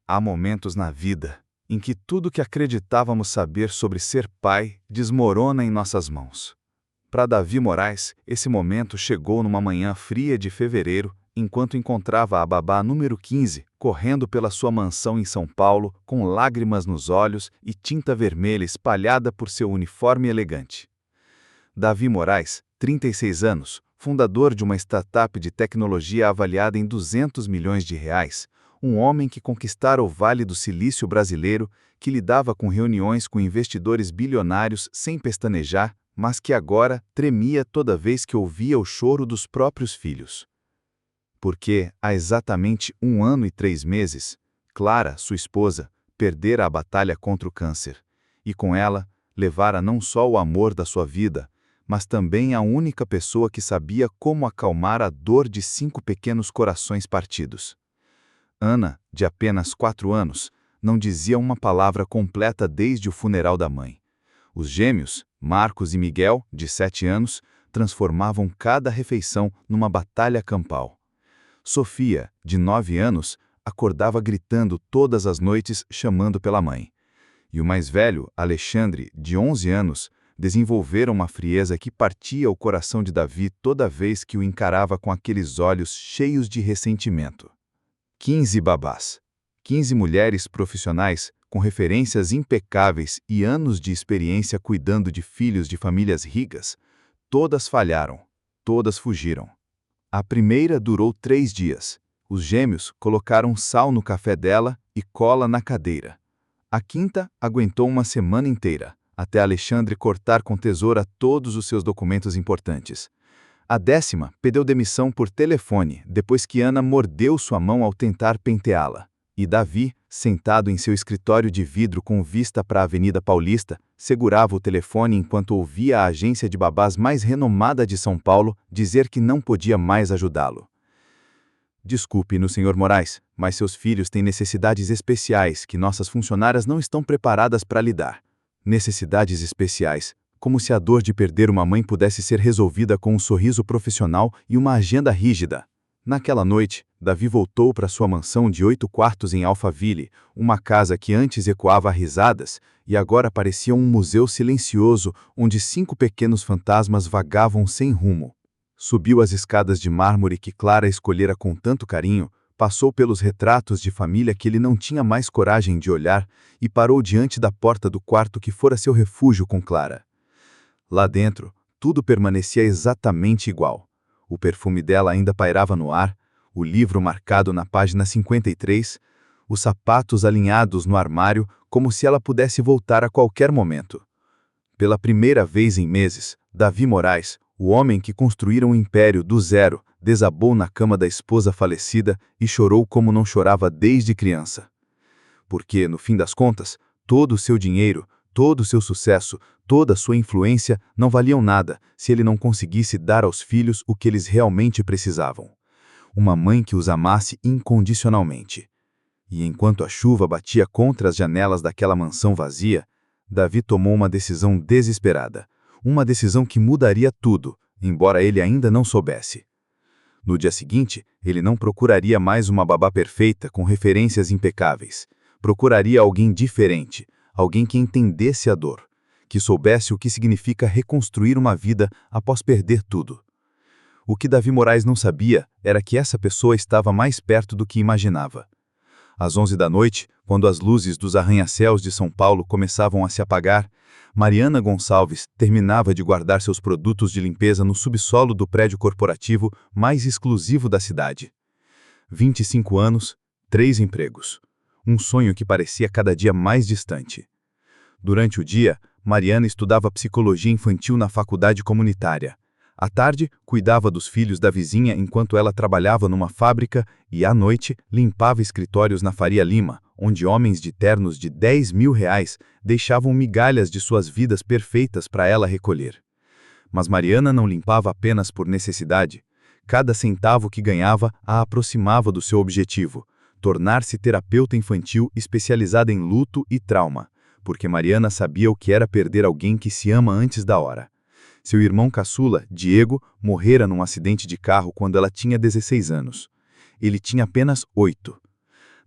Há momentos na vida em que tudo que acreditávamos saber sobre ser pai desmorona em nossas mãos. Para Davi Moraes, esse momento chegou numa manhã fria de fevereiro, enquanto encontrava a babá número 15 correndo pela sua mansão em São Paulo, com lágrimas nos olhos e tinta vermelha espalhada por seu uniforme elegante. Davi Moraes, 36 anos, fundador de uma startup de tecnologia avaliada em 200 milhões de reais, um homem que conquistara o Vale do Silício brasileiro, que lidava com reuniões com investidores bilionários sem pestanejar, mas que agora tremia toda vez que ouvia o choro dos próprios filhos. Porque, há exatamente 1 ano e 3 meses, Clara, sua esposa, perdera a batalha contra o câncer, e com ela, levara não só o amor da sua vida, mas também a única pessoa que sabia como acalmar a dor de 5 pequenos corações partidos. Ana, de apenas 4 anos, não dizia uma palavra completa desde o funeral da mãe. Os gêmeos, Marcos e Miguel, de 7 anos, transformavam cada refeição numa batalha campal. Sofia, de 9 anos, acordava gritando todas as noites chamando pela mãe. E o mais velho, Alexandre, de 11 anos, desenvolvera uma frieza que partia o coração de Davi toda vez que o encarava com aqueles olhos cheios de ressentimento. 15 babás. 15 mulheres profissionais com referências impecáveis e anos de experiência cuidando de filhos de famílias ricas. Todas falharam, todas fugiram. A primeira durou 3 dias. Os gêmeos colocaram sal no café dela e cola na cadeira. A quinta aguentou uma semana inteira, até Alexandre cortar com tesoura todos os seus documentos importantes. A 10ª pediu demissão por telefone, depois que Ana mordeu sua mão ao tentar penteá-la. E Davi, sentado em seu escritório de vidro com vista para a Avenida Paulista, segurava o telefone enquanto ouvia a agência de babás mais renomada de São Paulo dizer que não podia mais ajudá-lo. Desculpe-nos, Sr. Moraes, mas seus filhos têm necessidades especiais que nossas funcionárias não estão preparadas para lidar. Necessidades especiais, como se a dor de perder uma mãe pudesse ser resolvida com um sorriso profissional e uma agenda rígida. Naquela noite, Davi voltou para sua mansão de 8 quartos em Alphaville, uma casa que antes ecoava a risadas e agora parecia um museu silencioso onde 5 pequenos fantasmas vagavam sem rumo. Subiu as escadas de mármore que Clara escolhera com tanto carinho, passou pelos retratos de família que ele não tinha mais coragem de olhar e parou diante da porta do quarto que fora seu refúgio com Clara. Lá dentro, tudo permanecia exatamente igual. O perfume dela ainda pairava no ar, o livro marcado na página 53, os sapatos alinhados no armário como se ela pudesse voltar a qualquer momento. Pela primeira vez em meses, Davi Moraes, o homem que construíra um império do zero, desabou na cama da esposa falecida e chorou como não chorava desde criança. Porque, no fim das contas, todo o seu dinheiro, todo o seu sucesso, toda a sua influência não valiam nada se ele não conseguisse dar aos filhos o que eles realmente precisavam. Uma mãe que os amasse incondicionalmente. E enquanto a chuva batia contra as janelas daquela mansão vazia, Davi tomou uma decisão desesperada. Uma decisão que mudaria tudo, embora ele ainda não soubesse. No dia seguinte, ele não procuraria mais uma babá perfeita com referências impecáveis. Procuraria alguém diferente, alguém que entendesse a dor, que soubesse o que significa reconstruir uma vida após perder tudo. O que Davi Moraes não sabia era que essa pessoa estava mais perto do que imaginava. Às 11 da noite, quando as luzes dos arranha-céus de São Paulo começavam a se apagar, Mariana Gonçalves terminava de guardar seus produtos de limpeza no subsolo do prédio corporativo mais exclusivo da cidade. 25 anos, 3 empregos. Um sonho que parecia cada dia mais distante. Durante o dia, Mariana estudava psicologia infantil na faculdade comunitária. À tarde, cuidava dos filhos da vizinha enquanto ela trabalhava numa fábrica e, à noite, limpava escritórios na Faria Lima, onde homens de ternos de R$ 10.000 deixavam migalhas de suas vidas perfeitas para ela recolher. Mas Mariana não limpava apenas por necessidade. Cada centavo que ganhava a aproximava do seu objetivo, tornar-se terapeuta infantil especializada em luto e trauma, porque Mariana sabia o que era perder alguém que se ama antes da hora. Seu irmão caçula, Diego, morrera num acidente de carro quando ela tinha 16 anos. Ele tinha apenas 8.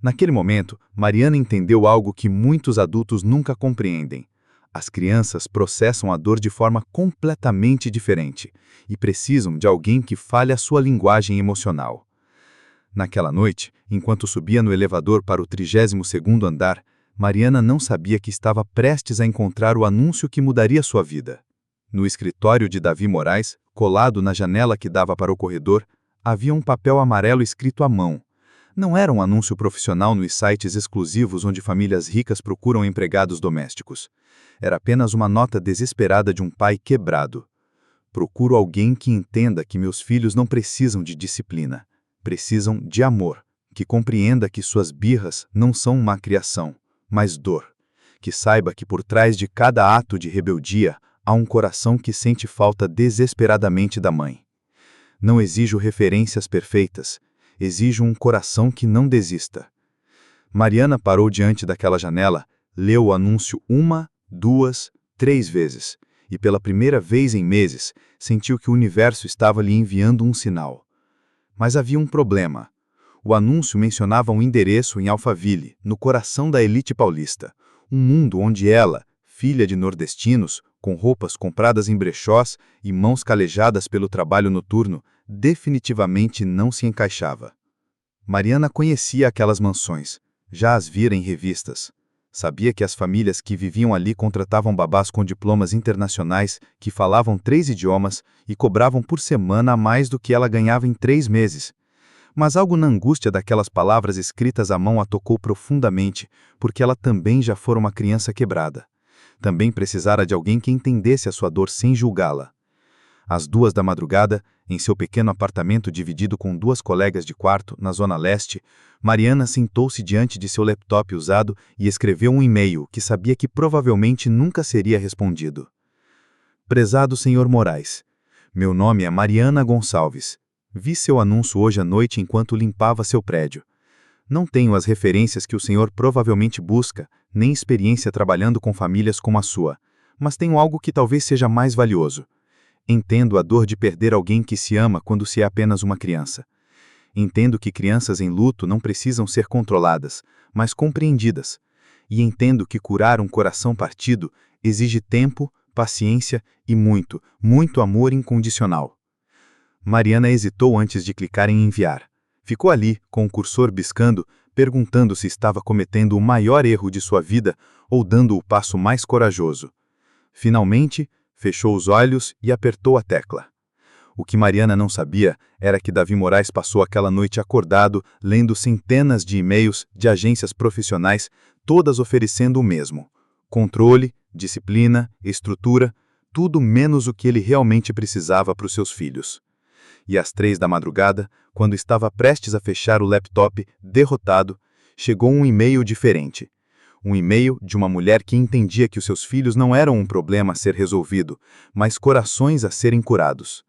Naquele momento, Mariana entendeu algo que muitos adultos nunca compreendem. As crianças processam a dor de forma completamente diferente e precisam de alguém que fale a sua linguagem emocional. Naquela noite, enquanto subia no elevador para o 32º andar, Mariana não sabia que estava prestes a encontrar o anúncio que mudaria sua vida. No escritório de Davi Moraes, colado na janela que dava para o corredor, havia um papel amarelo escrito à mão. Não era um anúncio profissional nos sites exclusivos onde famílias ricas procuram empregados domésticos. Era apenas uma nota desesperada de um pai quebrado. Procuro alguém que entenda que meus filhos não precisam de disciplina. Precisam de amor, que compreenda que suas birras não são má criação, mas dor. Que saiba que por trás de cada ato de rebeldia há um coração que sente falta desesperadamente da mãe. Não exijo referências perfeitas, exijo um coração que não desista. Mariana parou diante daquela janela, leu o anúncio 1, 2, 3 vezes, e pela primeira vez em meses, sentiu que o universo estava lhe enviando um sinal. Mas havia um problema. O anúncio mencionava um endereço em Alphaville, no coração da elite paulista, um mundo onde ela, filha de nordestinos, com roupas compradas em brechós e mãos calejadas pelo trabalho noturno, definitivamente não se encaixava. Mariana conhecia aquelas mansões, já as vira em revistas. Sabia que as famílias que viviam ali contratavam babás com diplomas internacionais que falavam 3 idiomas e cobravam por semana a mais do que ela ganhava em 3 meses. Mas algo na angústia daquelas palavras escritas à mão a tocou profundamente, porque ela também já fora uma criança quebrada. Também precisara de alguém que entendesse a sua dor sem julgá-la. Às 2 da madrugada, em seu pequeno apartamento dividido com 2 colegas de quarto, na Zona Leste, Mariana sentou-se diante de seu laptop usado e escreveu um e-mail que sabia que provavelmente nunca seria respondido. Prezado Sr. Moraes, meu nome é Mariana Gonçalves. Vi seu anúncio hoje à noite enquanto limpava seu prédio. Não tenho as referências que o senhor provavelmente busca, nem experiência trabalhando com famílias como a sua, mas tenho algo que talvez seja mais valioso. Entendo a dor de perder alguém que se ama quando se é apenas uma criança. Entendo que crianças em luto não precisam ser controladas, mas compreendidas. E entendo que curar um coração partido exige tempo, paciência e muito, muito amor incondicional. Mariana hesitou antes de clicar em enviar. Ficou ali, com o cursor biscando, perguntando se estava cometendo o maior erro de sua vida ou dando o passo mais corajoso. Finalmente, fechou os olhos e apertou a tecla. O que Mariana não sabia era que Davi Moraes passou aquela noite acordado, lendo centenas de e-mails de agências profissionais, todas oferecendo o mesmo: controle, disciplina, estrutura, tudo menos o que ele realmente precisava para os seus filhos. E às 3 da madrugada, quando estava prestes a fechar o laptop, derrotado, chegou um e-mail diferente. Um e-mail de uma mulher que entendia que os seus filhos não eram um problema a ser resolvido, mas corações a serem curados.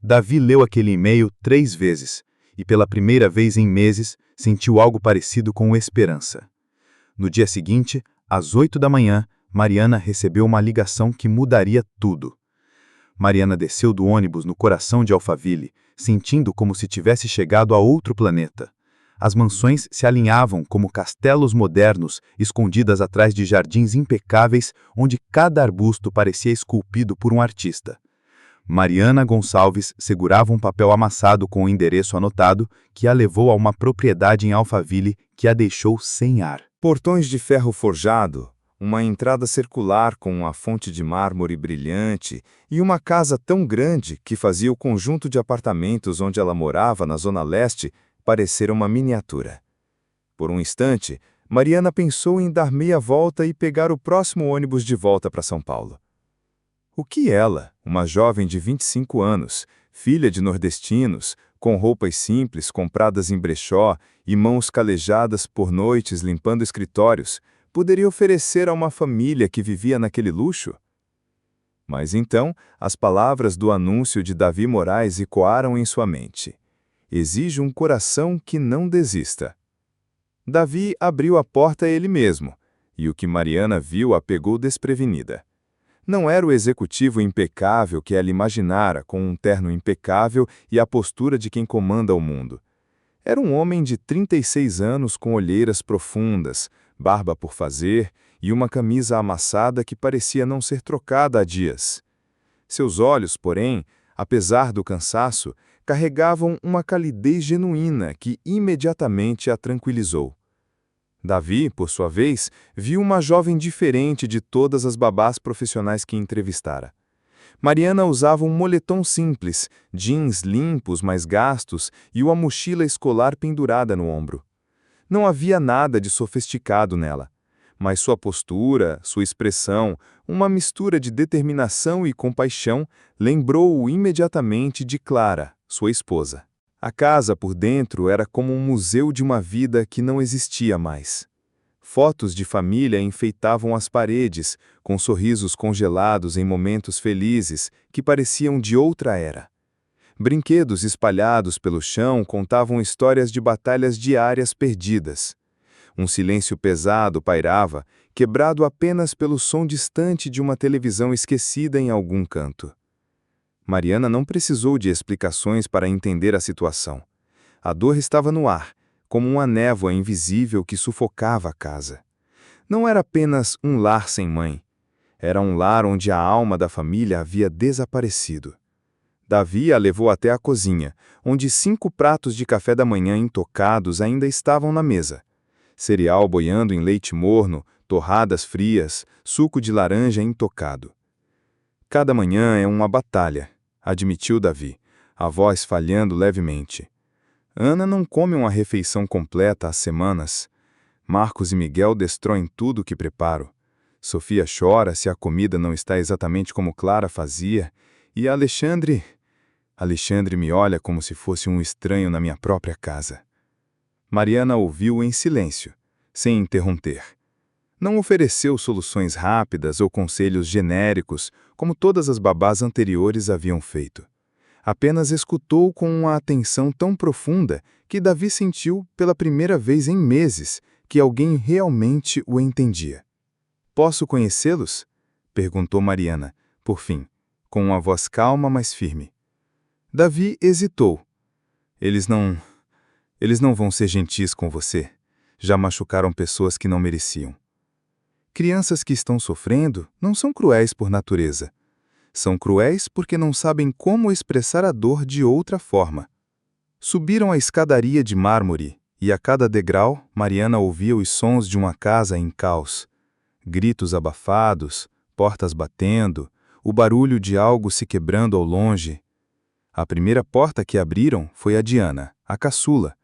Davi leu aquele e-mail 3 vezes, e pela primeira vez em meses, sentiu algo parecido com esperança. No dia seguinte, às 8 da manhã, Mariana recebeu uma ligação que mudaria tudo. Mariana desceu do ônibus no coração de Alphaville, sentindo como se tivesse chegado a outro planeta. As mansões se alinhavam como castelos modernos, escondidas atrás de jardins impecáveis, onde cada arbusto parecia esculpido por um artista. Mariana Gonçalves segurava um papel amassado com o endereço anotado, que a levou a uma propriedade em Alphaville que a deixou sem ar. Portões de ferro forjado, uma entrada circular com uma fonte de mármore brilhante e uma casa tão grande que fazia o conjunto de apartamentos onde ela morava na Zona Leste parecer uma miniatura. Por um instante, Mariana pensou em dar meia volta e pegar o próximo ônibus de volta para São Paulo. O que ela, uma jovem de 25 anos, filha de nordestinos, com roupas simples compradas em brechó e mãos calejadas por noites limpando escritórios, poderia oferecer a uma família que vivia naquele luxo? Mas então, as palavras do anúncio de Davi Moraes ecoaram em sua mente. Exige um coração que não desista. Davi abriu a porta a ele mesmo, e o que Mariana viu a pegou desprevenida. Não era o executivo impecável que ela imaginara, com um terno impecável e a postura de quem comanda o mundo. Era um homem de 36 anos com olheiras profundas, barba por fazer e uma camisa amassada que parecia não ser trocada há dias. Seus olhos, porém, apesar do cansaço, carregavam uma calidez genuína que imediatamente a tranquilizou. Davi, por sua vez, viu uma jovem diferente de todas as babás profissionais que entrevistara. Mariana usava um moletom simples, jeans limpos, mas gastos e uma mochila escolar pendurada no ombro. Não havia nada de sofisticado nela, mas sua postura, sua expressão, uma mistura de determinação e compaixão, lembrou-o imediatamente de Clara, sua esposa. A casa por dentro era como um museu de uma vida que não existia mais. Fotos de família enfeitavam as paredes, com sorrisos congelados em momentos felizes que pareciam de outra era. Brinquedos espalhados pelo chão contavam histórias de batalhas diárias perdidas. Um silêncio pesado pairava, quebrado apenas pelo som distante de uma televisão esquecida em algum canto. Mariana não precisou de explicações para entender a situação. A dor estava no ar, como uma névoa invisível que sufocava a casa. Não era apenas um lar sem mãe. Era um lar onde a alma da família havia desaparecido. Davi a levou até a cozinha, onde 5 pratos de café da manhã intocados ainda estavam na mesa. Cereal boiando em leite morno, torradas frias, suco de laranja intocado. Cada manhã é uma batalha, admitiu Davi, a voz falhando levemente. Ana não come uma refeição completa há semanas. Marcos e Miguel destroem tudo o que preparo. Sofia chora se a comida não está exatamente como Clara fazia. E Alexandre me olha como se fosse um estranho na minha própria casa. Mariana ouviu em silêncio, sem interromper. Não ofereceu soluções rápidas ou conselhos genéricos, como todas as babás anteriores haviam feito. Apenas escutou com uma atenção tão profunda que Davi sentiu, pela primeira vez em meses, que alguém realmente o entendia. "Posso conhecê-los?" perguntou Mariana, por fim, com uma voz calma, mas firme. Davi hesitou. Eles não vão ser gentis com você. Já machucaram pessoas que não mereciam. Crianças que estão sofrendo não são cruéis por natureza. São cruéis porque não sabem como expressar a dor de outra forma. Subiram a escadaria de mármore e a cada degrau Mariana ouvia os sons de uma casa em caos. Gritos abafados, portas batendo, o barulho de algo se quebrando ao longe. A primeira porta que abriram foi a de Ana, a caçula.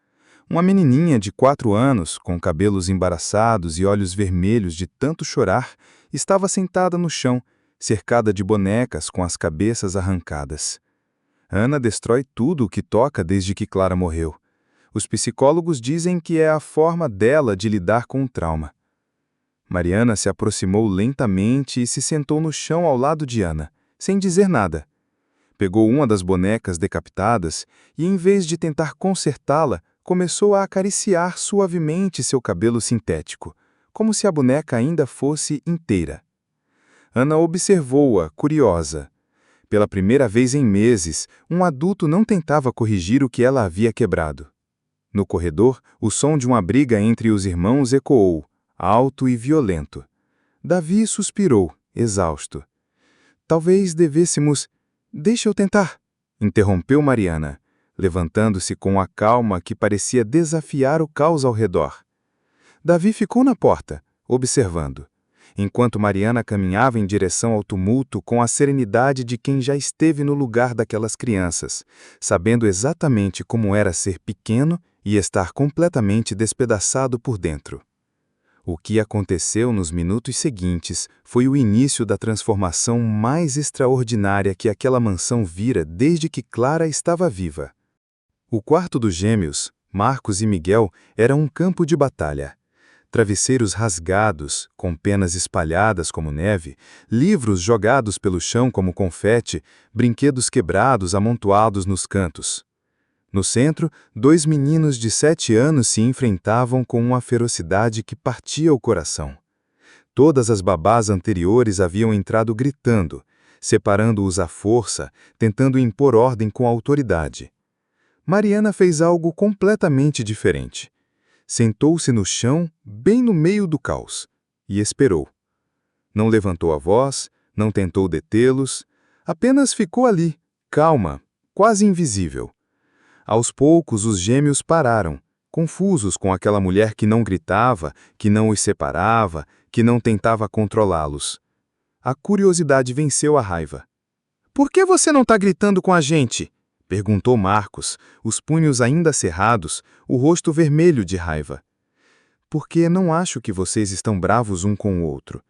Uma menininha de 4 anos, com cabelos embaraçados e olhos vermelhos de tanto chorar, estava sentada no chão, cercada de bonecas com as cabeças arrancadas. Ana destrói tudo o que toca desde que Clara morreu. Os psicólogos dizem que é a forma dela de lidar com o trauma. Mariana se aproximou lentamente e se sentou no chão ao lado de Ana, sem dizer nada. Pegou uma das bonecas decapitadas e, em vez de tentar consertá-la, começou a acariciar suavemente seu cabelo sintético, como se a boneca ainda fosse inteira. Ana observou-a, curiosa. Pela primeira vez em meses, um adulto não tentava corrigir o que ela havia quebrado. No corredor, o som de uma briga entre os irmãos ecoou, alto e violento. Davi suspirou, exausto. "Talvez devêssemos..." "Deixa eu tentar", interrompeu Mariana, levantando-se com a calma que parecia desafiar o caos ao redor. Davi ficou na porta, observando, enquanto Mariana caminhava em direção ao tumulto com a serenidade de quem já esteve no lugar daquelas crianças, sabendo exatamente como era ser pequeno e estar completamente despedaçado por dentro. O que aconteceu nos minutos seguintes foi o início da transformação mais extraordinária que aquela mansão vira desde que Clara estava viva. O quarto dos gêmeos, Marcos e Miguel, era um campo de batalha. Travesseiros rasgados, com penas espalhadas como neve, livros jogados pelo chão como confete, brinquedos quebrados amontoados nos cantos. No centro, 2 meninos de 7 anos se enfrentavam com uma ferocidade que partia o coração. Todas as babás anteriores haviam entrado gritando, separando-os à força, tentando impor ordem com autoridade. Mariana fez algo completamente diferente. Sentou-se no chão, bem no meio do caos, e esperou. Não levantou a voz, não tentou detê-los, apenas ficou ali, calma, quase invisível. Aos poucos, os gêmeos pararam, confusos com aquela mulher que não gritava, que não os separava, que não tentava controlá-los. A curiosidade venceu a raiva. "Por que você não está gritando com a gente?" perguntou Marcos, os punhos ainda cerrados, o rosto vermelho de raiva. "Porque não acho que vocês estão bravos um com o outro.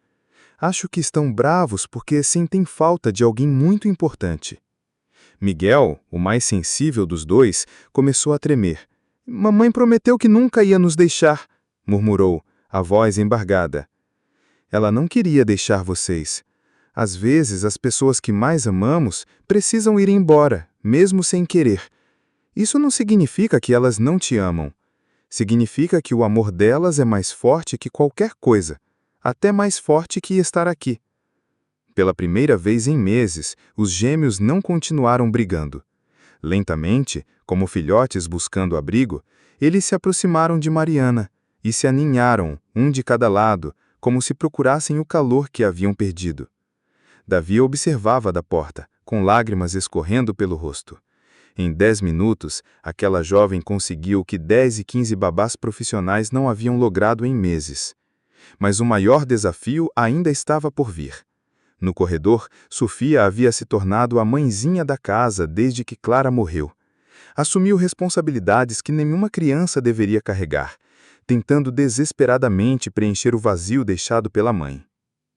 Acho que estão bravos porque sentem falta de alguém muito importante." Miguel, o mais sensível dos dois, começou a tremer. "Mamãe prometeu que nunca ia nos deixar", murmurou, a voz embargada. "Ela não queria deixar vocês. Às vezes, as pessoas que mais amamos precisam ir embora, mesmo sem querer. Isso não significa que elas não te amam. Significa que o amor delas é mais forte que qualquer coisa, até mais forte que estar aqui." Pela primeira vez em meses, os gêmeos não continuaram brigando. Lentamente, como filhotes buscando abrigo, eles se aproximaram de Mariana e se aninharam, um de cada lado, como se procurassem o calor que haviam perdido. Davi observava da porta, com lágrimas escorrendo pelo rosto. Em 10 minutos, aquela jovem conseguiu o que 10 e 15 babás profissionais não haviam logrado em meses. Mas o maior desafio ainda estava por vir. No corredor, Sofia havia se tornado a mãezinha da casa desde que Clara morreu. Assumiu responsabilidades que nenhuma criança deveria carregar, tentando desesperadamente preencher o vazio deixado pela mãe.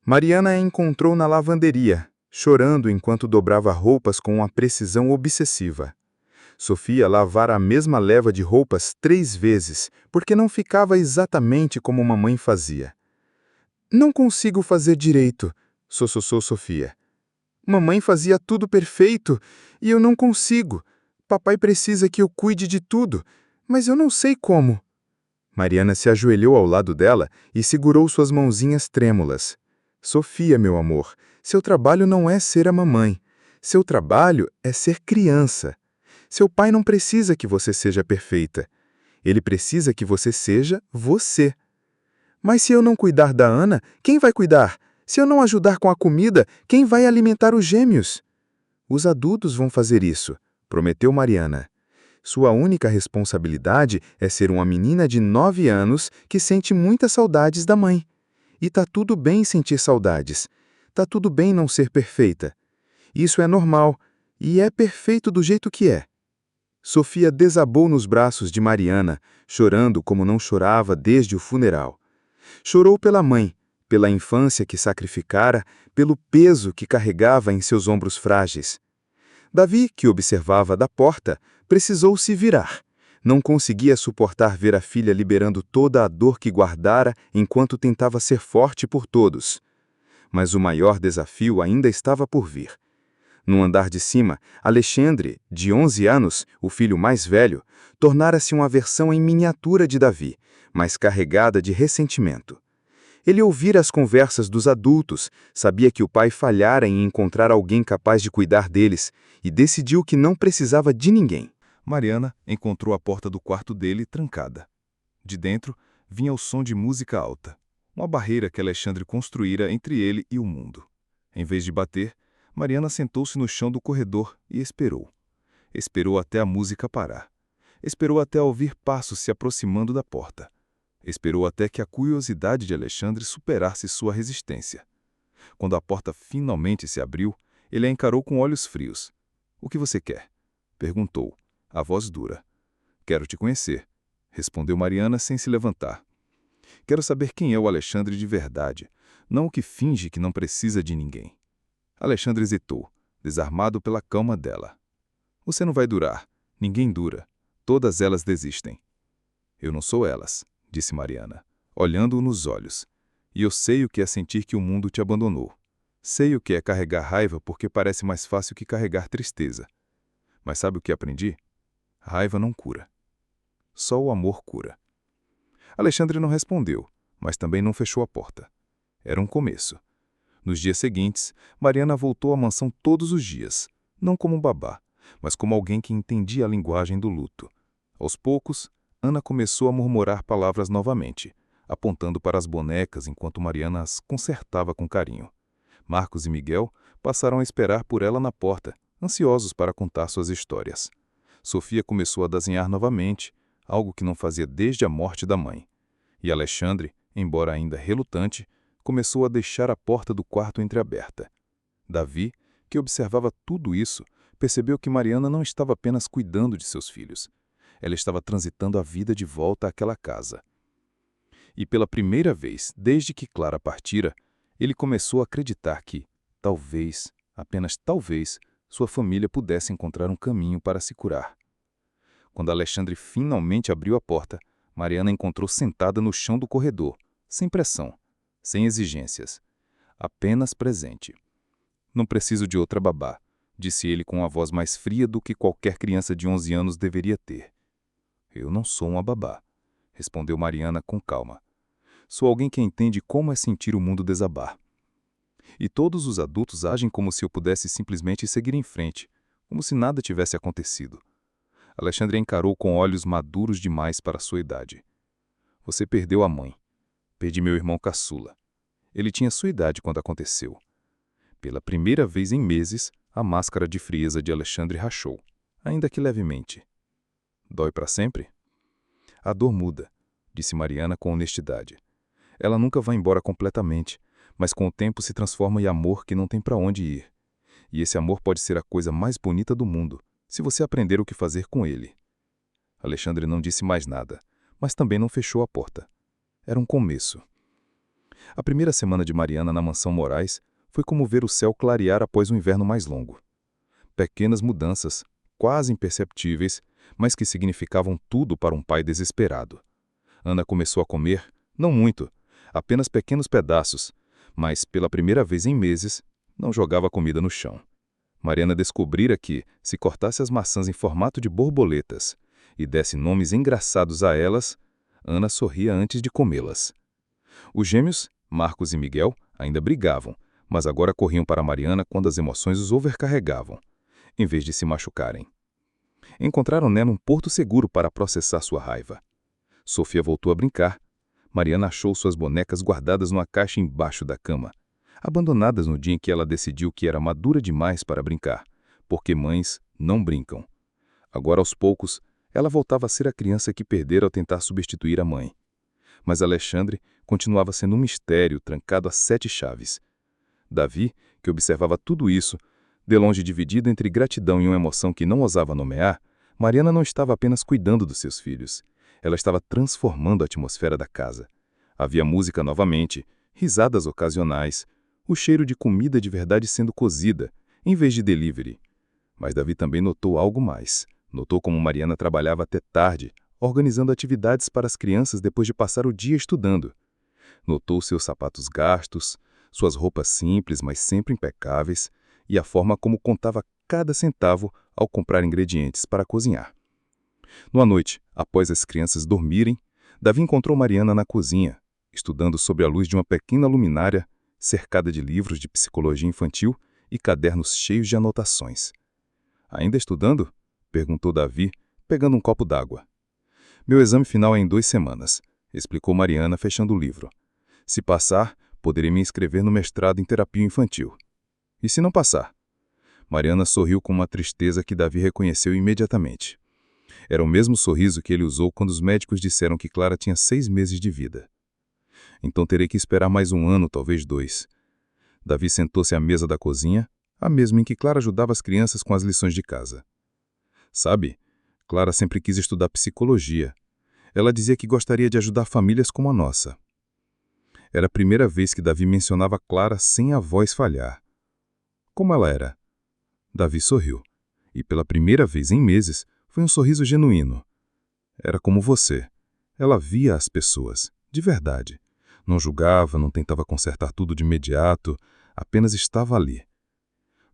Mariana a encontrou na lavanderia, chorando enquanto dobrava roupas com uma precisão obsessiva. Sofia lavara a mesma leva de roupas 3 vezes, porque não ficava exatamente como mamãe fazia. "Não consigo fazer direito", sossoçou Sofia. "Mamãe fazia tudo perfeito e eu não consigo. Papai precisa que eu cuide de tudo, mas eu não sei como." Mariana se ajoelhou ao lado dela e segurou suas mãozinhas trêmulas. "Sofia, meu amor, seu trabalho não é ser a mamãe. Seu trabalho é ser criança. Seu pai não precisa que você seja perfeita. Ele precisa que você seja você." "Mas se eu não cuidar da Ana, quem vai cuidar? Se eu não ajudar com a comida, quem vai alimentar os gêmeos?" "Os adultos vão fazer isso", prometeu Mariana. "Sua única responsabilidade é ser uma menina de 9 anos que sente muitas saudades da mãe. E tá tudo bem sentir saudades. Tá tudo bem não ser perfeita. Isso é normal, e é perfeito do jeito que é." Sofia desabou nos braços de Mariana, chorando como não chorava desde o funeral. Chorou pela mãe, pela infância que sacrificara, pelo peso que carregava em seus ombros frágeis. Davi, que observava da porta, precisou se virar. Não conseguia suportar ver a filha liberando toda a dor que guardara enquanto tentava ser forte por todos. Mas o maior desafio ainda estava por vir. No andar de cima, Alexandre, de 11 anos, o filho mais velho, tornara-se uma versão em miniatura de Davi, mas carregada de ressentimento. Ele ouvira as conversas dos adultos, sabia que o pai falhara em encontrar alguém capaz de cuidar deles e decidiu que não precisava de ninguém. Mariana encontrou a porta do quarto dele trancada. De dentro, vinha o som de música alta, uma barreira que Alexandre construíra entre ele e o mundo. Em vez de bater, Mariana sentou-se no chão do corredor e esperou. Esperou até a música parar. Esperou até ouvir passos se aproximando da porta. Esperou até que a curiosidade de Alexandre superasse sua resistência. Quando a porta finalmente se abriu, ele a encarou com olhos frios. "O que você quer?" perguntou, a voz dura. "Quero te conhecer", respondeu Mariana sem se levantar. "Quero saber quem é o Alexandre de verdade, não o que finge que não precisa de ninguém." Alexandre hesitou, desarmado pela calma dela. "Você não vai durar. Ninguém dura. Todas elas desistem." "Eu não sou elas", disse Mariana, olhando-o nos olhos. "E eu sei o que é sentir que o mundo te abandonou. Sei o que é carregar raiva porque parece mais fácil que carregar tristeza. Mas sabe o que aprendi? Raiva não cura. Só o amor cura." Alexandre não respondeu, mas também não fechou a porta. Era um começo. Nos dias seguintes, Mariana voltou à mansão todos os dias, não como babá, mas como alguém que entendia a linguagem do luto. Aos poucos, Ana começou a murmurar palavras novamente, apontando para as bonecas enquanto Mariana as consertava com carinho. Marcos e Miguel passaram a esperar por ela na porta, ansiosos para contar suas histórias. Sofia começou a desenhar novamente, algo que não fazia desde a morte da mãe. E Alexandre, embora ainda relutante, começou a deixar a porta do quarto entreaberta. Davi, que observava tudo isso, percebeu que Mariana não estava apenas cuidando de seus filhos. Ela estava transitando a vida de volta àquela casa. E pela primeira vez, desde que Clara partira, ele começou a acreditar que, talvez, apenas talvez, sua família pudesse encontrar um caminho para se curar. Quando Alexandre finalmente abriu a porta, Mariana encontrou sentada no chão do corredor, sem pressão, sem exigências, apenas presente. Não preciso de outra babá, disse ele com uma voz mais fria do que qualquer criança de 11 anos deveria ter. Eu não sou uma babá, respondeu Mariana com calma. Sou alguém que entende como é sentir o mundo desabar. E todos os adultos agem como se eu pudesse simplesmente seguir em frente, como se nada tivesse acontecido. Alexandre a encarou com olhos maduros demais para sua idade. Você perdeu a mãe. Perdi meu irmão caçula. Ele tinha sua idade quando aconteceu. Pela primeira vez em meses, a máscara de frieza de Alexandre rachou, ainda que levemente. Dói para sempre? A dor muda, disse Mariana com honestidade. Ela nunca vai embora completamente, mas com o tempo se transforma em amor que não tem para onde ir. E esse amor pode ser a coisa mais bonita do mundo, se você aprender o que fazer com ele. Alexandre não disse mais nada, mas também não fechou a porta. Era um começo. A primeira semana de Mariana na mansão Moraes foi como ver o céu clarear após um inverno mais longo. Pequenas mudanças, quase imperceptíveis, mas que significavam tudo para um pai desesperado. Ana começou a comer, não muito, apenas pequenos pedaços, mas, pela primeira vez em meses, não jogava comida no chão. Mariana descobrira que, se cortasse as maçãs em formato de borboletas e desse nomes engraçados a elas, Ana sorria antes de comê-las. Os gêmeos, Marcos e Miguel, ainda brigavam, mas agora corriam para Mariana quando as emoções os overcarregavam, em vez de se machucarem. Encontraram nela um porto seguro para processar sua raiva. Sofia voltou a brincar. Mariana achou suas bonecas guardadas numa caixa embaixo da cama, abandonadas no dia em que ela decidiu que era madura demais para brincar, porque mães não brincam. Agora, aos poucos, ela voltava a ser a criança que perdera ao tentar substituir a mãe. Mas Alexandre continuava sendo um mistério trancado a 7 chaves. Davi, que observava tudo isso, de longe dividido entre gratidão e uma emoção que não ousava nomear, Mariana não estava apenas cuidando dos seus filhos. Ela estava transformando a atmosfera da casa. Havia música novamente, risadas ocasionais, o cheiro de comida de verdade sendo cozida, em vez de delivery. Mas Davi também notou algo mais. Notou como Mariana trabalhava até tarde, organizando atividades para as crianças depois de passar o dia estudando. Notou seus sapatos gastos, suas roupas simples, mas sempre impecáveis, e a forma como contava cada centavo ao comprar ingredientes para cozinhar. Numa noite, após as crianças dormirem, Davi encontrou Mariana na cozinha, estudando sob a luz de uma pequena luminária, cercada de livros de psicologia infantil e cadernos cheios de anotações. Ainda estudando? Perguntou Davi, pegando um copo d'água. Meu exame final é em 2 semanas, explicou Mariana, fechando o livro. Se passar, poderei me inscrever no mestrado em terapia infantil. E se não passar? Mariana sorriu com uma tristeza que Davi reconheceu imediatamente. Era o mesmo sorriso que ele usou quando os médicos disseram que Clara tinha 6 meses de vida. Então terei que esperar mais 1 ano, talvez 2. Davi sentou-se à mesa da cozinha, a mesma em que Clara ajudava as crianças com as lições de casa. Sabe, Clara sempre quis estudar psicologia. Ela dizia que gostaria de ajudar famílias como a nossa. Era a primeira vez que Davi mencionava Clara sem a voz falhar. Como ela era? Davi sorriu. E pela primeira vez em meses, foi um sorriso genuíno. Era como você. Ela via as pessoas, de verdade. Não julgava, não tentava consertar tudo de imediato, apenas estava ali.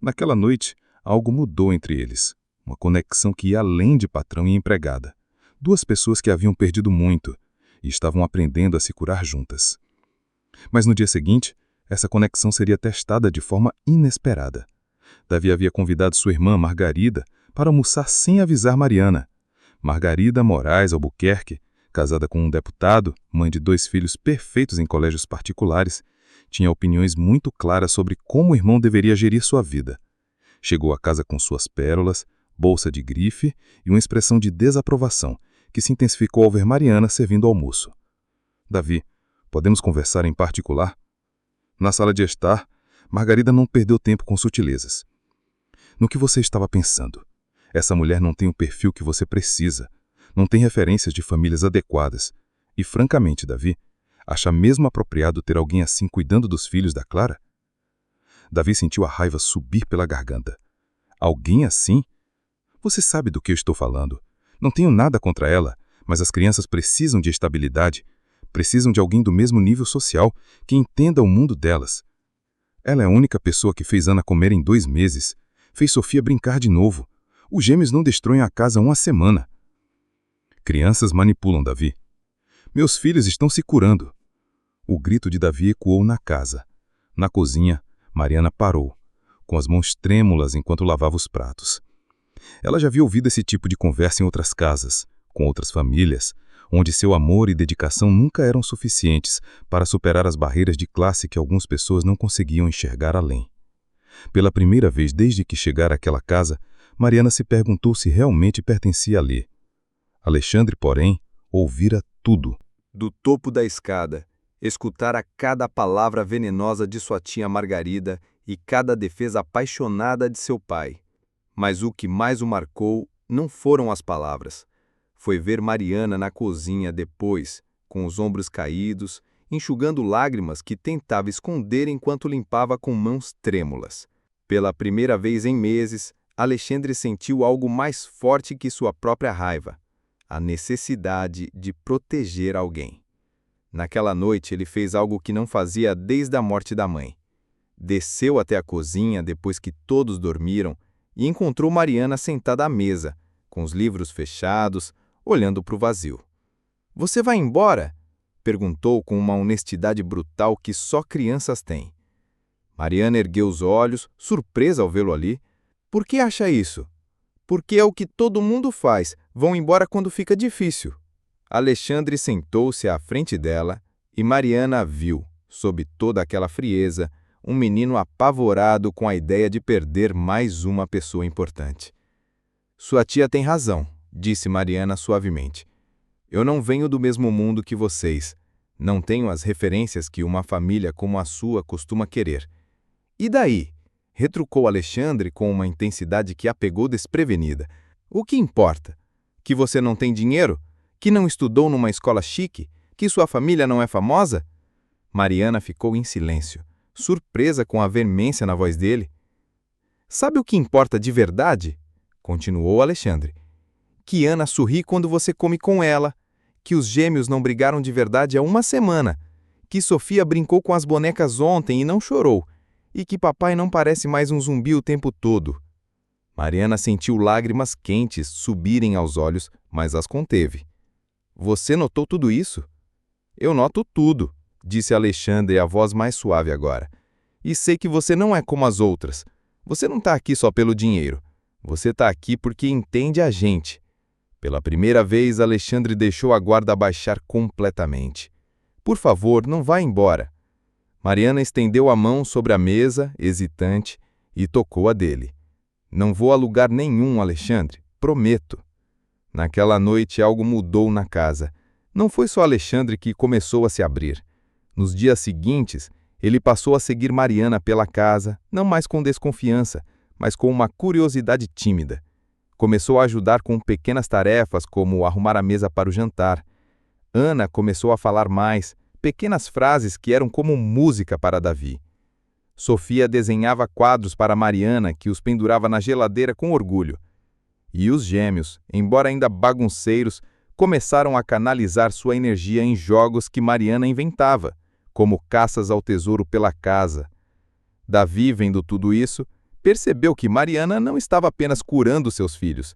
Naquela noite, algo mudou entre eles. Uma conexão que ia além de patrão e empregada. 2 pessoas que haviam perdido muito e estavam aprendendo a se curar juntas. Mas no dia seguinte, essa conexão seria testada de forma inesperada. Davi havia convidado sua irmã, Margarida, para almoçar sem avisar Mariana. Margarida Moraes Albuquerque, casada com um deputado, mãe de 2 filhos perfeitos em colégios particulares, tinha opiniões muito claras sobre como o irmão deveria gerir sua vida. Chegou a casa com suas pérolas, bolsa de grife e uma expressão de desaprovação, que se intensificou ao ver Mariana servindo almoço. Davi, podemos conversar em particular? Na sala de estar, Margarida não perdeu tempo com sutilezas. No que você estava pensando? Essa mulher não tem o perfil que você precisa, não tem referências de famílias adequadas. E, francamente, Davi, acha mesmo apropriado ter alguém assim cuidando dos filhos da Clara? Davi sentiu a raiva subir pela garganta. Alguém assim? Você sabe do que eu estou falando. Não tenho nada contra ela, mas as crianças precisam de estabilidade, precisam de alguém do mesmo nível social que entenda o mundo delas. Ela é a única pessoa que fez Ana comer em 2 meses, fez Sofia brincar de novo. Os gêmeos não destroem a casa 1 semana. Crianças manipulam Davi. Meus filhos estão se curando. O grito de Davi ecoou na casa. Na cozinha, Mariana parou, com as mãos trêmulas enquanto lavava os pratos. Ela já havia ouvido esse tipo de conversa em outras casas, com outras famílias, onde seu amor e dedicação nunca eram suficientes para superar as barreiras de classe que algumas pessoas não conseguiam enxergar além. Pela primeira vez desde que chegara àquela casa, Mariana se perguntou se realmente pertencia ali. Alexandre, porém, ouvira tudo. Do topo da escada, escutara cada palavra venenosa de sua tia Margarida e cada defesa apaixonada de seu pai. Mas o que mais o marcou não foram as palavras. Foi ver Mariana na cozinha depois, com os ombros caídos, enxugando lágrimas que tentava esconder enquanto limpava com mãos trêmulas. Pela primeira vez em meses, Alexandre sentiu algo mais forte que sua própria raiva: a necessidade de proteger alguém. Naquela noite ele fez algo que não fazia desde a morte da mãe. Desceu até a cozinha depois que todos dormiram e encontrou Mariana sentada à mesa, com os livros fechados, olhando para o vazio. "Você vai embora?" perguntou com uma honestidade brutal que só crianças têm. Mariana ergueu os olhos, surpresa ao vê-lo ali. "Por que acha isso?" "Porque é o que todo mundo faz, vão embora quando fica difícil." Alexandre sentou-se à frente dela e Mariana viu, sob toda aquela frieza, um menino apavorado com a ideia de perder mais uma pessoa importante. "Sua tia tem razão", disse Mariana suavemente. "Eu não venho do mesmo mundo que vocês. Não tenho as referências que uma família como a sua costuma querer." "E daí?" retrucou Alexandre com uma intensidade que a pegou desprevenida. "O que importa? Que você não tem dinheiro? Que não estudou numa escola chique? Que sua família não é famosa?" Mariana ficou em silêncio, surpresa com a veemência na voz dele. "Sabe o que importa de verdade?" continuou Alexandre. "Que Ana sorri quando você come com ela, que os gêmeos não brigaram de verdade há 1 semana, que Sofia brincou com as bonecas ontem e não chorou, e que papai não parece mais um zumbi o tempo todo." Mariana sentiu lágrimas quentes subirem aos olhos, mas as conteve. "Você notou tudo isso?" "Eu noto tudo", disse Alexandre, a voz mais suave agora. "E sei que você não é como as outras. Você não está aqui só pelo dinheiro. Você está aqui porque entende a gente." Pela primeira vez, Alexandre deixou a guarda baixar completamente. "Por favor, não vá embora." Mariana estendeu a mão sobre a mesa, hesitante, e tocou a dele. "Não vou a lugar nenhum, Alexandre, prometo." Naquela noite algo mudou na casa. Não foi só Alexandre que começou a se abrir. Nos dias seguintes, ele passou a seguir Mariana pela casa, não mais com desconfiança, mas com uma curiosidade tímida. Começou a ajudar com pequenas tarefas, como arrumar a mesa para o jantar. Ana começou a falar mais, pequenas frases que eram como música para Davi. Sofia desenhava quadros para Mariana, que os pendurava na geladeira com orgulho. E os gêmeos, embora ainda bagunceiros, começaram a canalizar sua energia em jogos que Mariana inventava, como caças ao tesouro pela casa. Davi, vendo tudo isso, percebeu que Mariana não estava apenas curando seus filhos.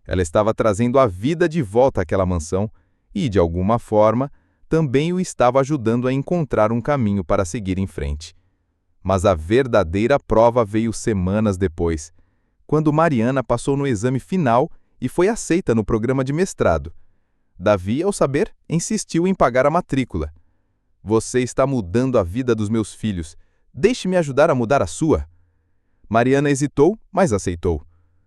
Ela estava trazendo a vida de volta àquela mansão e, de alguma forma, também o estava ajudando a encontrar um caminho para seguir em frente. Mas a verdadeira prova veio semanas depois, quando Mariana passou no exame final e foi aceita no programa de mestrado. Davi, ao saber, insistiu em pagar a matrícula. Você está mudando a vida dos meus filhos. Deixe-me ajudar a mudar a sua. Mariana hesitou, mas aceitou,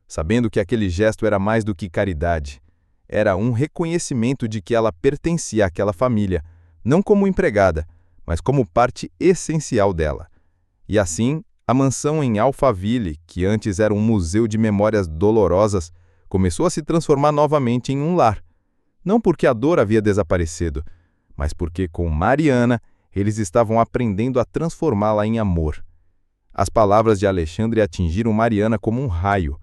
sabendo que aquele gesto era mais do que caridade. Era um reconhecimento de que ela pertencia àquela família, não como empregada, mas como parte essencial dela. E assim, a mansão em Alphaville, que antes era um museu de memórias dolorosas, começou a se transformar novamente em um lar. Não porque a dor havia desaparecido, mas porque, com Mariana, eles estavam aprendendo a transformá-la em amor. As palavras de Alexandre atingiram Mariana como um raio.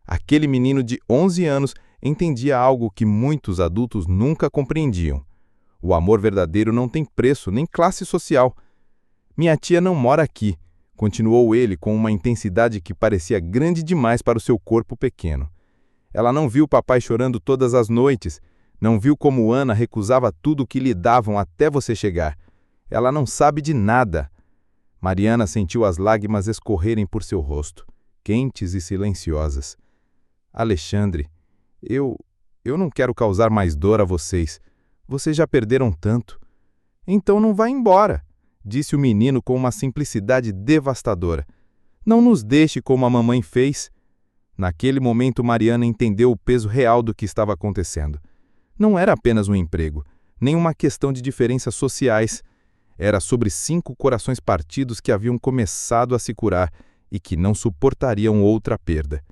Aquele menino de 11 anos entendia algo que muitos adultos nunca compreendiam. O amor verdadeiro não tem preço nem classe social. Minha tia não mora aqui, continuou ele com uma intensidade que parecia grande demais para o seu corpo pequeno. Ela não viu papai chorando todas as noites, não viu como Ana recusava tudo o que lhe davam até você chegar. Ela não sabe de nada. Mariana sentiu as lágrimas escorrerem por seu rosto, quentes e silenciosas. Alexandre, eu não quero causar mais dor a vocês. Vocês já perderam tanto. Então não vá embora, disse o menino com uma simplicidade devastadora. Não nos deixe como a mamãe fez. Naquele momento, Mariana entendeu o peso real do que estava acontecendo. Não era apenas um emprego, nem uma questão de diferenças sociais. Era sobre 5 corações partidos que haviam começado a se curar e que não suportariam outra perda.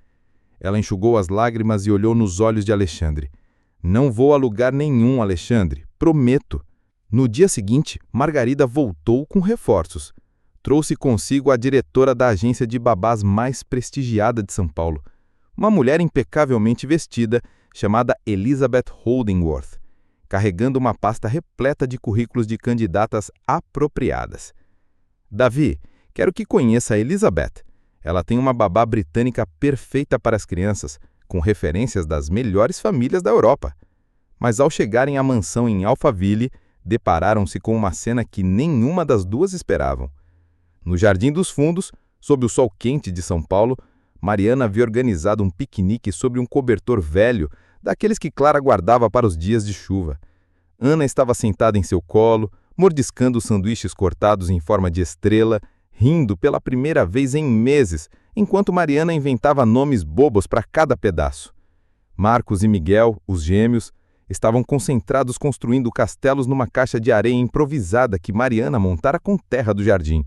Ela enxugou as lágrimas e olhou nos olhos de Alexandre. Não vou a lugar nenhum, Alexandre, prometo. No dia seguinte, Margarida voltou com reforços. Trouxe consigo a diretora da agência de babás mais prestigiada de São Paulo, uma mulher impecavelmente vestida, chamada Elizabeth Holdingworth, carregando uma pasta repleta de currículos de candidatas apropriadas. Davi, quero que conheça a Elizabeth. Ela tem uma babá britânica perfeita para as crianças, com referências das melhores famílias da Europa. Mas ao chegarem à mansão em Alphaville, depararam-se com uma cena que nenhuma das duas esperavam. No Jardim dos Fundos, sob o sol quente de São Paulo, Mariana havia organizado um piquenique sobre um cobertor velho, daqueles que Clara guardava para os dias de chuva. Ana estava sentada em seu colo, mordiscando os sanduíches cortados em forma de estrela, rindo pela primeira vez em meses, enquanto Mariana inventava nomes bobos para cada pedaço. Marcos e Miguel, os gêmeos, estavam concentrados construindo castelos numa caixa de areia improvisada que Mariana montara com terra do jardim.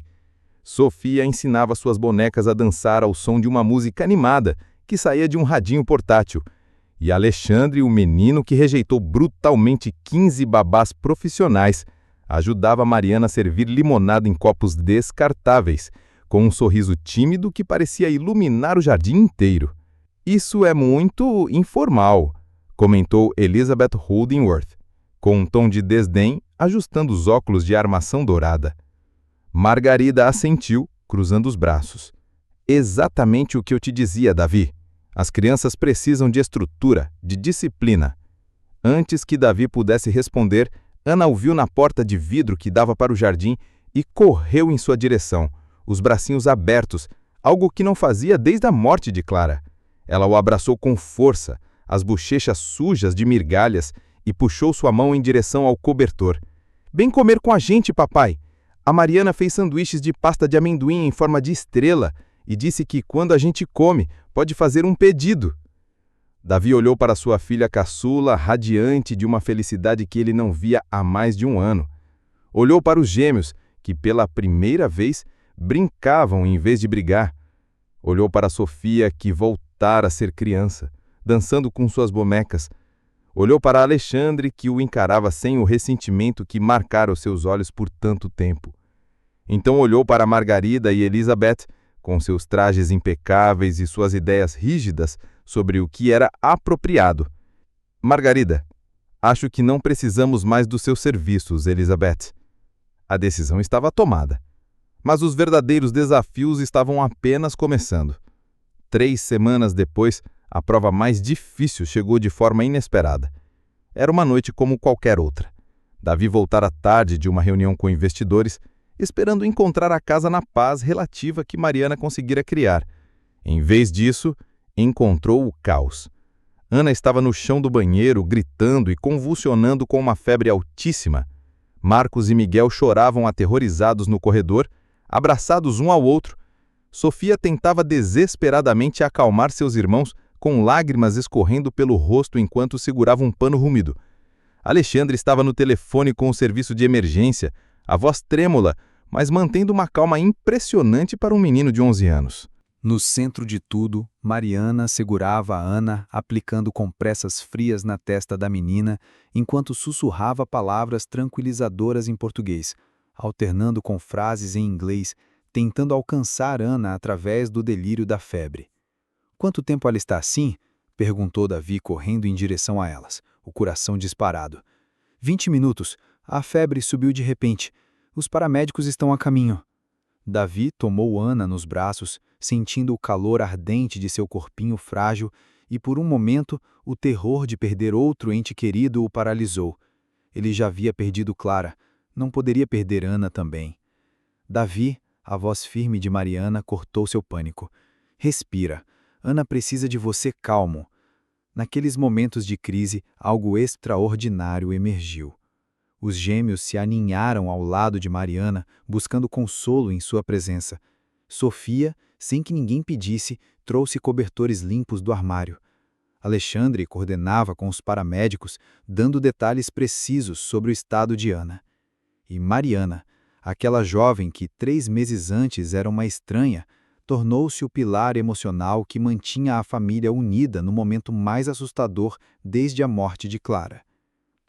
Sofia ensinava suas bonecas a dançar ao som de uma música animada que saía de um radinho portátil. E Alexandre, o menino que rejeitou brutalmente 15 babás profissionais, ajudava Mariana a servir limonada em copos descartáveis, com um sorriso tímido que parecia iluminar o jardim inteiro. Isso é muito informal, comentou Elizabeth Holdingworth, com um tom de desdém, ajustando os óculos de armação dourada. Margarida assentiu, cruzando os braços. Exatamente o que eu te dizia, Davi. As crianças precisam de estrutura, de disciplina. Antes que Davi pudesse responder, Ana o viu na porta de vidro que dava para o jardim e correu em sua direção, os bracinhos abertos, algo que não fazia desde a morte de Clara. Ela o abraçou com força, as bochechas sujas de migalhas, e puxou sua mão em direção ao cobertor. Vem comer com a gente, papai. A Mariana fez sanduíches de pasta de amendoim em forma de estrela e disse que quando a gente come, pode fazer um pedido. Davi olhou para sua filha caçula, radiante de uma felicidade que ele não via há mais de um ano. Olhou para os gêmeos, que pela primeira vez brincavam em vez de brigar. Olhou para Sofia, que voltara a ser criança, dançando com suas bonecas. Olhou para Alexandre, que o encarava sem o ressentimento que marcara os seus olhos por tanto tempo. Então olhou para Margarida e Elizabeth, com seus trajes impecáveis e suas ideias rígidas sobre o que era apropriado. Margarida, acho que não precisamos mais dos seus serviços, Elizabeth. A decisão estava tomada. Mas os verdadeiros desafios estavam apenas começando. 3 semanas depois, a prova mais difícil chegou de forma inesperada. Era uma noite como qualquer outra. Davi voltara tarde de uma reunião com investidores, esperando encontrar a casa na paz relativa que Mariana conseguira criar. Em vez disso, encontrou o caos. Ana estava no chão do banheiro, gritando e convulsionando com uma febre altíssima. Marcos e Miguel choravam aterrorizados no corredor, abraçados um ao outro. Sofia tentava desesperadamente acalmar seus irmãos, com lágrimas escorrendo pelo rosto enquanto segurava um pano úmido. Alexandre estava no telefone com o serviço de emergência, a voz trêmula, mas mantendo uma calma impressionante para um menino de 11 anos. No centro de tudo, Mariana segurava a Ana, aplicando compressas frias na testa da menina, enquanto sussurrava palavras tranquilizadoras em português, alternando com frases em inglês, tentando alcançar Ana através do delírio da febre. "Quanto tempo ela está assim?" perguntou Davi, correndo em direção a elas, o coração disparado. 20 minutos. A febre subiu de repente. Os paramédicos estão a caminho." Davi tomou Ana nos braços, sentindo o calor ardente de seu corpinho frágil, e por um momento o terror de perder outro ente querido o paralisou. Ele já havia perdido Clara, não poderia perder Ana também. "Davi", a voz firme de Mariana cortou seu pânico. "Respira. Ana precisa de você calmo." Naqueles momentos de crise, algo extraordinário emergiu. Os gêmeos se aninharam ao lado de Mariana, buscando consolo em sua presença. Sofia, sem que ninguém pedisse, trouxe cobertores limpos do armário. Alexandre coordenava com os paramédicos, dando detalhes precisos sobre o estado de Ana. E Mariana, aquela jovem que 3 meses antes era uma estranha, tornou-se o pilar emocional que mantinha a família unida no momento mais assustador desde a morte de Clara.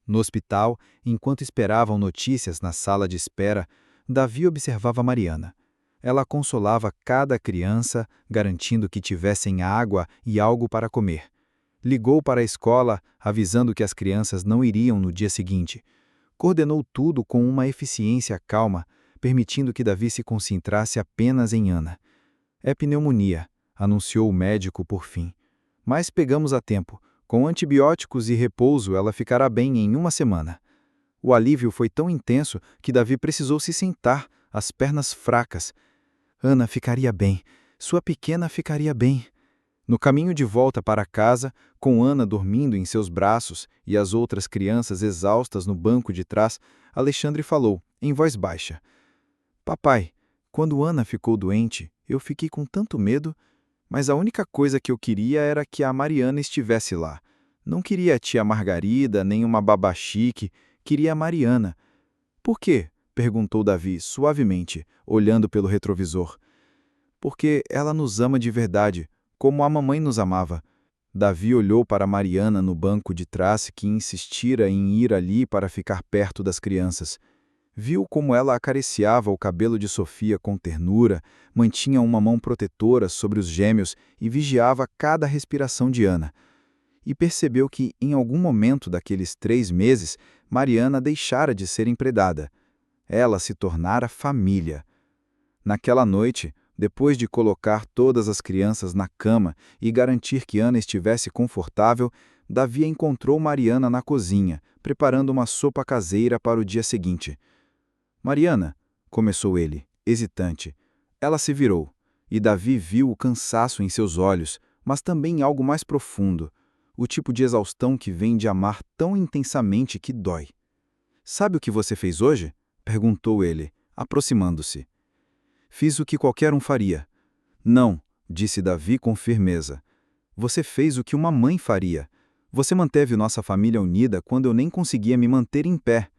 No hospital, enquanto esperavam notícias na sala de espera, Davi observava Mariana. Ela consolava cada criança, garantindo que tivessem água e algo para comer. Ligou para a escola, avisando que as crianças não iriam no dia seguinte. Coordenou tudo com uma eficiência calma, permitindo que Davi se concentrasse apenas em Ana. "É pneumonia", anunciou o médico por fim. "Mas pegamos a tempo. Com antibióticos e repouso, ela ficará bem em 1 semana." O alívio foi tão intenso que Davi precisou se sentar, as pernas fracas. "Ana ficaria bem. Sua pequena ficaria bem." No caminho de volta para casa, com Ana dormindo em seus braços e as outras crianças exaustas no banco de trás, Alexandre falou, em voz baixa: "Papai, quando Ana ficou doente, eu fiquei com tanto medo. Mas a única coisa que eu queria era que a Mariana estivesse lá. Não queria a tia Margarida, nem uma babá chique, queria a Mariana." "Por quê?" perguntou Davi, suavemente, olhando pelo retrovisor. "Porque ela nos ama de verdade, como a mamãe nos amava." Davi olhou para Mariana no banco de trás, que insistira em ir ali para ficar perto das crianças. Viu como ela acariciava o cabelo de Sofia com ternura, mantinha uma mão protetora sobre os gêmeos e vigiava cada respiração de Ana. E percebeu que, em algum momento daqueles 3 meses, Mariana deixara de ser empregada. Ela se tornara família. Naquela noite, depois de colocar todas as crianças na cama e garantir que Ana estivesse confortável, Davi encontrou Mariana na cozinha, preparando uma sopa caseira para o dia seguinte. "Mariana", começou ele, hesitante. Ela se virou, e Davi viu o cansaço em seus olhos, mas também algo mais profundo, o tipo de exaustão que vem de amar tão intensamente que dói. "Sabe o que você fez hoje?" perguntou ele, aproximando-se. "Fiz o que qualquer um faria." "Não", disse Davi com firmeza. "Você fez o que uma mãe faria. Você manteve nossa família unida quando eu nem conseguia me manter em pé."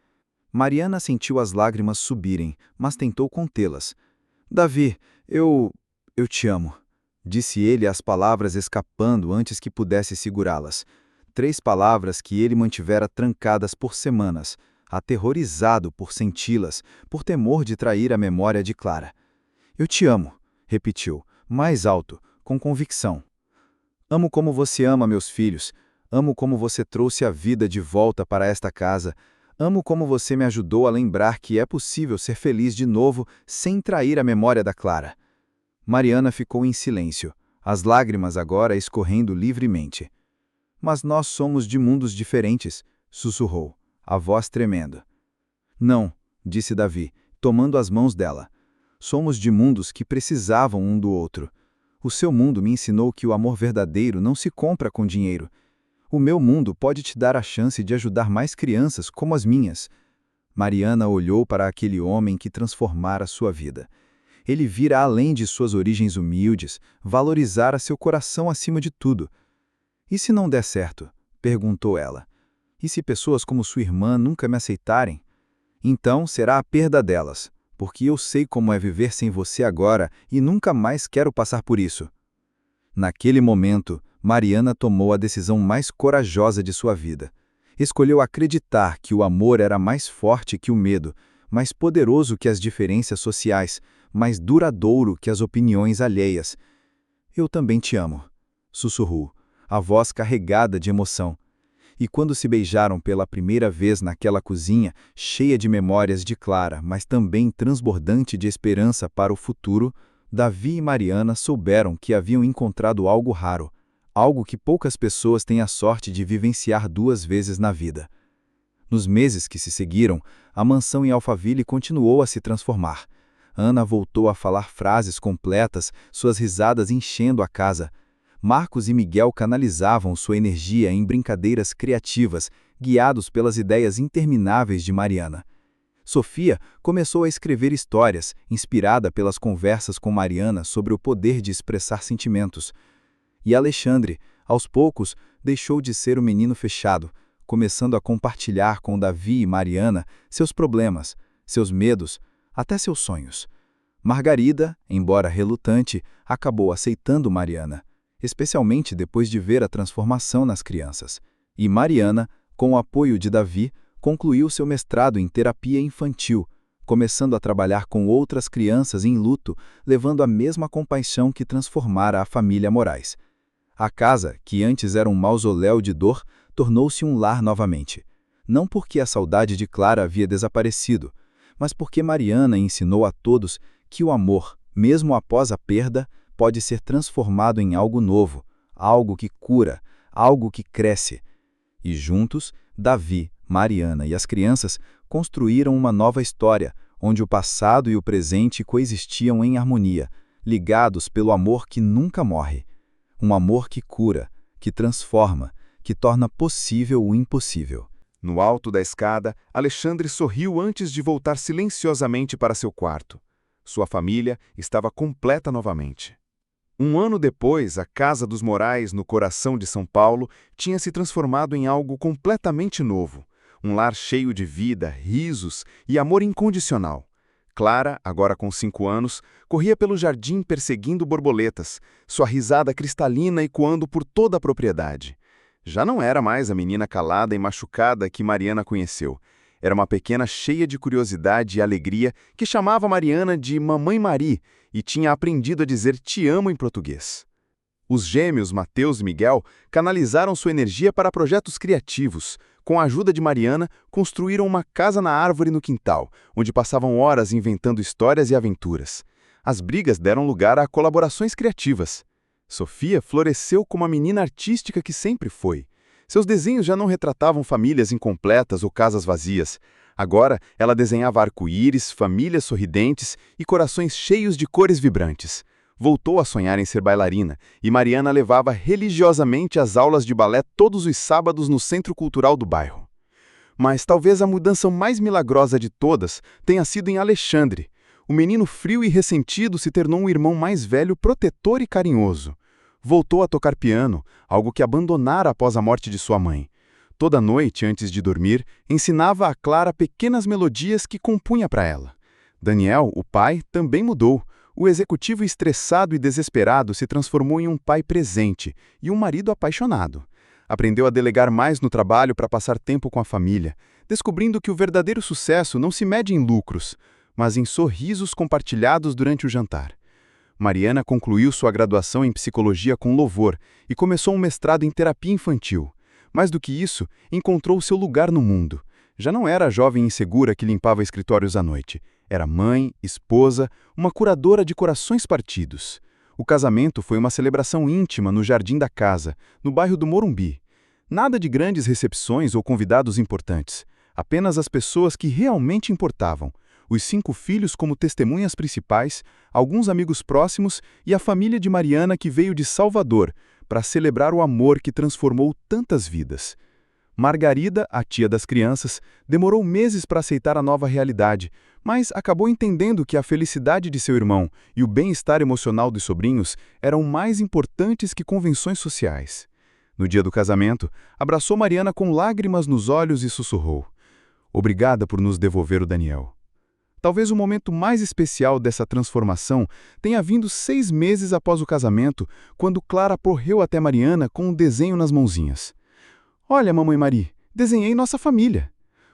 Mariana sentiu as lágrimas subirem, mas tentou contê-las. "Davi, eu te amo", disse ele, as palavras escapando antes que pudesse segurá-las. 3 palavras que ele mantivera trancadas por semanas, aterrorizado por senti-las, por temor de trair a memória de Clara. "Eu te amo", repetiu, mais alto, com convicção. "Amo como você ama meus filhos. Amo como você trouxe a vida de volta para esta casa. Amo como você me ajudou a lembrar que é possível ser feliz de novo sem trair a memória da Clara." Mariana ficou em silêncio, as lágrimas agora escorrendo livremente. "Mas nós somos de mundos diferentes", sussurrou, a voz tremendo. "Não", disse Davi, tomando as mãos dela. "Somos de mundos que precisavam um do outro. O seu mundo me ensinou que o amor verdadeiro não se compra com dinheiro. O meu mundo pode te dar a chance de ajudar mais crianças como as minhas. Mariana olhou para aquele homem que transformara sua vida. Ele vira além de suas origens humildes, valorizara seu coração acima de tudo. E se não der certo? Perguntou ela. E se pessoas como sua irmã nunca me aceitarem? Então será a perda delas, porque eu sei como é viver sem você agora e nunca mais quero passar por isso. Naquele momento, Mariana tomou a decisão mais corajosa de sua vida. Escolheu acreditar que o amor era mais forte que o medo, mais poderoso que as diferenças sociais, mais duradouro que as opiniões alheias. Eu também te amo, sussurrou, a voz carregada de emoção. E quando se beijaram pela primeira vez naquela cozinha, cheia de memórias de Clara, mas também transbordante de esperança para o futuro, Davi e Mariana souberam que haviam encontrado algo raro, algo que poucas pessoas têm a sorte de vivenciar 2 vezes na vida. Nos meses que se seguiram, a mansão em Alphaville continuou a se transformar. Ana voltou a falar frases completas, suas risadas enchendo a casa. Marcos e Miguel canalizavam sua energia em brincadeiras criativas, guiados pelas ideias intermináveis de Mariana. Sofia começou a escrever histórias, inspirada pelas conversas com Mariana sobre o poder de expressar sentimentos. E Alexandre, aos poucos, deixou de ser o menino fechado, começando a compartilhar com Davi e Mariana seus problemas, seus medos, até seus sonhos. Margarida, embora relutante, acabou aceitando Mariana, especialmente depois de ver a transformação nas crianças. E Mariana, com o apoio de Davi, concluiu seu mestrado em terapia infantil, começando a trabalhar com outras crianças em luto, levando a mesma compaixão que transformara a família Moraes. A casa, que antes era um mausoléu de dor, tornou-se um lar novamente. Não porque a saudade de Clara havia desaparecido, mas porque Mariana ensinou a todos que o amor, mesmo após a perda, pode ser transformado em algo novo, algo que cura, algo que cresce. E juntos, Davi, Mariana e as crianças construíram uma nova história, onde o passado e o presente coexistiam em harmonia, ligados pelo amor que nunca morre. Um amor que cura, que transforma, que torna possível o impossível. No alto da escada, Alexandre sorriu antes de voltar silenciosamente para seu quarto. Sua família estava completa novamente. 1 ano depois, a Casa dos Moraes, no coração de São Paulo, tinha se transformado em algo completamente novo. Um lar cheio de vida, risos e amor incondicional. Clara, agora com 5 anos, corria pelo jardim perseguindo borboletas, sua risada cristalina ecoando por toda a propriedade. Já não era mais a menina calada e machucada que Mariana conheceu. Era uma pequena cheia de curiosidade e alegria que chamava Mariana de Mamãe Mari e tinha aprendido a dizer te amo em português. Os gêmeos Mateus e Miguel canalizaram sua energia para projetos criativos. Com a ajuda de Mariana, construíram uma casa na árvore no quintal, onde passavam horas inventando histórias e aventuras. As brigas deram lugar a colaborações criativas. Sofia floresceu como a menina artística que sempre foi. Seus desenhos já não retratavam famílias incompletas ou casas vazias. Agora, ela desenhava arco-íris, famílias sorridentes e corações cheios de cores vibrantes. Voltou a sonhar em ser bailarina, e Mariana levava religiosamente as aulas de balé todos os sábados no Centro Cultural do bairro. Mas talvez a mudança mais milagrosa de todas tenha sido em Alexandre. O menino frio e ressentido se tornou um irmão mais velho, protetor e carinhoso. Voltou a tocar piano, algo que abandonara após a morte de sua mãe. Toda noite, antes de dormir, ensinava a Clara pequenas melodias que compunha para ela. Daniel, o pai, também mudou. O executivo estressado e desesperado se transformou em um pai presente e um marido apaixonado. Aprendeu a delegar mais no trabalho para passar tempo com a família, descobrindo que o verdadeiro sucesso não se mede em lucros, mas em sorrisos compartilhados durante o jantar. Mariana concluiu sua graduação em psicologia com louvor e começou um mestrado em terapia infantil. Mais do que isso, encontrou seu lugar no mundo. Já não era a jovem insegura que limpava escritórios à noite. Era mãe, esposa, uma curadora de corações partidos. O casamento foi uma celebração íntima no jardim da casa, no bairro do Morumbi. Nada de grandes recepções ou convidados importantes. Apenas as pessoas que realmente importavam. os 5 filhos como testemunhas principais, alguns amigos próximos e a família de Mariana que veio de Salvador para celebrar o amor que transformou tantas vidas. Margarida, a tia das crianças, demorou meses para aceitar a nova realidade, mas acabou entendendo que a felicidade de seu irmão e o bem-estar emocional dos sobrinhos eram mais importantes que convenções sociais. No dia do casamento, abraçou Mariana com lágrimas nos olhos e sussurrou: "Obrigada por nos devolver o Daniel." Talvez o momento mais especial dessa transformação tenha vindo 6 meses após o casamento, quando Clara correu até Mariana com um desenho nas mãozinhas. "Olha, mamãe Mari, desenhei nossa família."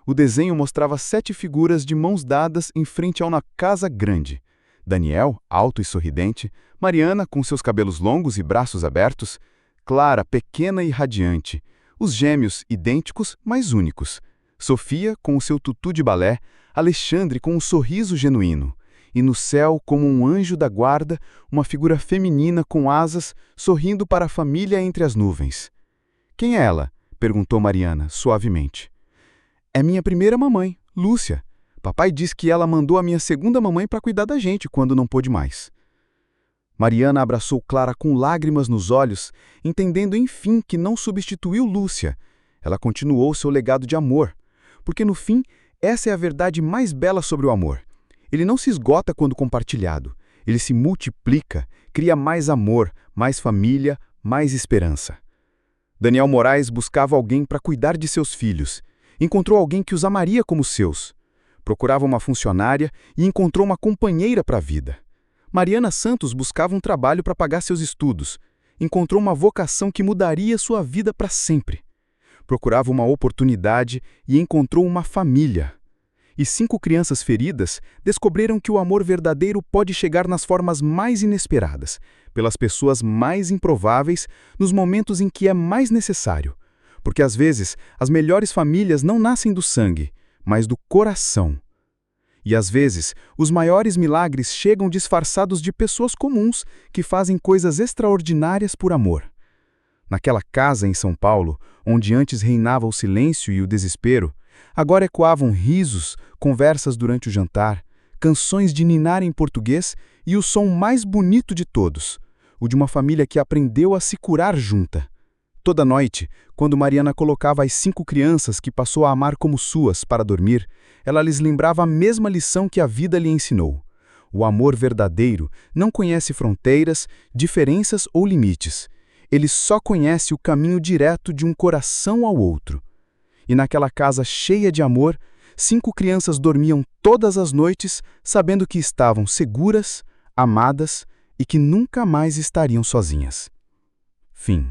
O desenho mostrava 7 figuras de mãos dadas em frente a uma casa grande. Daniel, alto e sorridente, Mariana, com seus cabelos longos e braços abertos, Clara, pequena e radiante, os gêmeos idênticos, mas únicos, Sofia, com o seu tutu de balé, Alexandre com um sorriso genuíno, e no céu, como um anjo da guarda, uma figura feminina com asas, sorrindo para a família entre as nuvens. "Quem é ela?" perguntou Mariana, suavemente. "É minha primeira mamãe, Lúcia. Papai diz que ela mandou a minha segunda mamãe para cuidar da gente quando não pôde mais." Mariana abraçou Clara com lágrimas nos olhos, entendendo enfim que não substituiu Lúcia. Ela continuou seu legado de amor, porque no fim, essa é a verdade mais bela sobre o amor. Ele não se esgota quando compartilhado, ele se multiplica, cria mais amor, mais família, mais esperança. Daniel Moraes buscava alguém para cuidar de seus filhos. Encontrou alguém que os amaria como seus. Procurava uma funcionária e encontrou uma companheira para a vida. Mariana Santos buscava um trabalho para pagar seus estudos. Encontrou uma vocação que mudaria sua vida para sempre. Procurava uma oportunidade e encontrou uma família. E 5 crianças feridas descobriram que o amor verdadeiro pode chegar nas formas mais inesperadas, pelas pessoas mais improváveis, nos momentos em que é mais necessário. Porque às vezes as melhores famílias não nascem do sangue, mas do coração. E às vezes os maiores milagres chegam disfarçados de pessoas comuns que fazem coisas extraordinárias por amor. Naquela casa em São Paulo, onde antes reinava o silêncio e o desespero, agora ecoavam risos, conversas durante o jantar, canções de ninar em português e o som mais bonito de todos, o de uma família que aprendeu a se curar junta. Toda noite, quando Mariana colocava as 5 crianças que passou a amar como suas para dormir, ela lhes lembrava a mesma lição que a vida lhe ensinou. O amor verdadeiro não conhece fronteiras, diferenças ou limites. Ele só conhece o caminho direto de um coração ao outro. E naquela casa cheia de amor, 5 crianças dormiam todas as noites, sabendo que estavam seguras, amadas e que nunca mais estariam sozinhas. Fim.